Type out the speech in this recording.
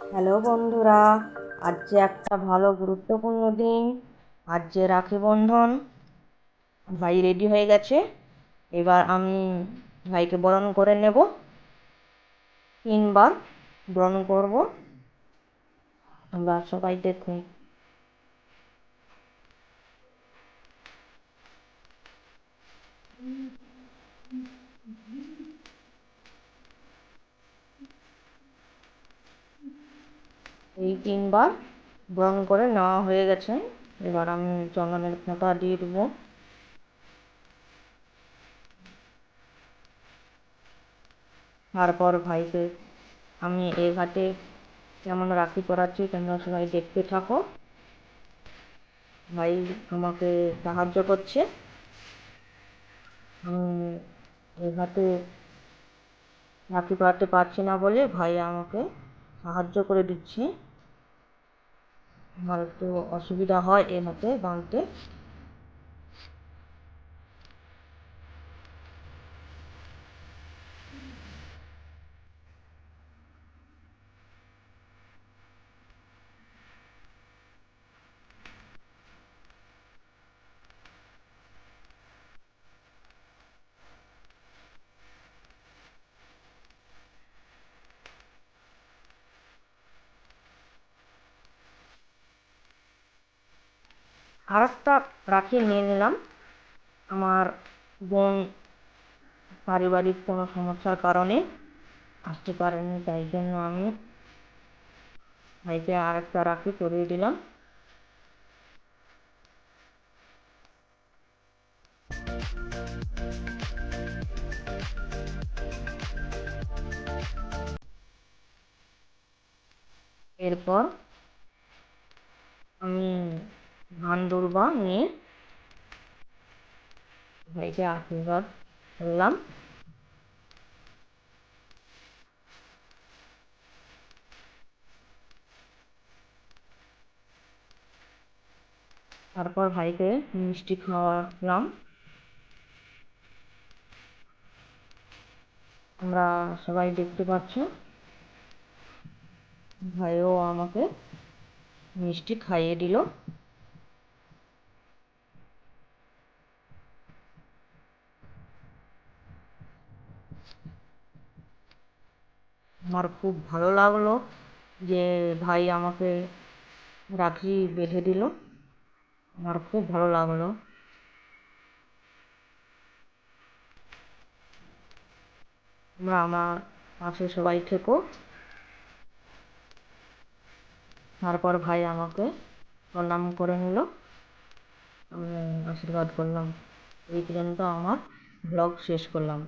Hello বন্ধুরা, আজ যে একটা ভালো গুরুত্বপূর্ণ দিন। আজ যে রাখি বন্ধন। ভাই রেডি হয়ে গেছে। এবার আমি ভাইকে বরণ করে নেব। 3বার বরণ করব। আমরা সবাই দেখুন। এই 3বার বরণ করে নেওয়া হয়ে গেছে। এবার আমি চন্দনের ফোঁটা দিয়ে দেবো। তারপর ভাইকে আমি এই ঘাটে কেমন রাখি পরাচ্ছি তোমরা সবাই দেখতে থাকো। ভাই আমাকে সাহায্য করছে। আমি এই ঘাটে রাখি পরাতে পারছি না বলে ভাই আমাকে সাহায্য করে দিচ্ছে। আমার একটু অসুবিধা হয় এ হাতে বাঁধতে। আর একটা রাখি নিয়ে নিলাম। আমার বোন পারিবারিক কোনো সমস্যার কারণে আসতে পারেনি, তাই জন্য আমি ভাইকে আর একটা রাখি পরিয়ে দিলাম। এরপর আমি ধান দুর্বা নিয়ে ভাইকে আশীর্বাদ করলাম। তারপর ভাইকে মিষ্টি খাওয়ালাম। আমরা সবাই দেখতে পাচ্ছি ভাইও আমাকে মিষ্টি খাইয়ে দিল। আমার খুব ভালো লাগলো যে ভাই আমাকে রাখি বেঁধে দিল। আমার খুব ভালো লাগলো। আমার পাশে সবাই থেকো। তারপর ভাই আমাকে প্রণাম করে নিল। আমি আশীর্বাদ করলাম। এই পর্যন্ত আমার ব্লগ শেষ করলাম।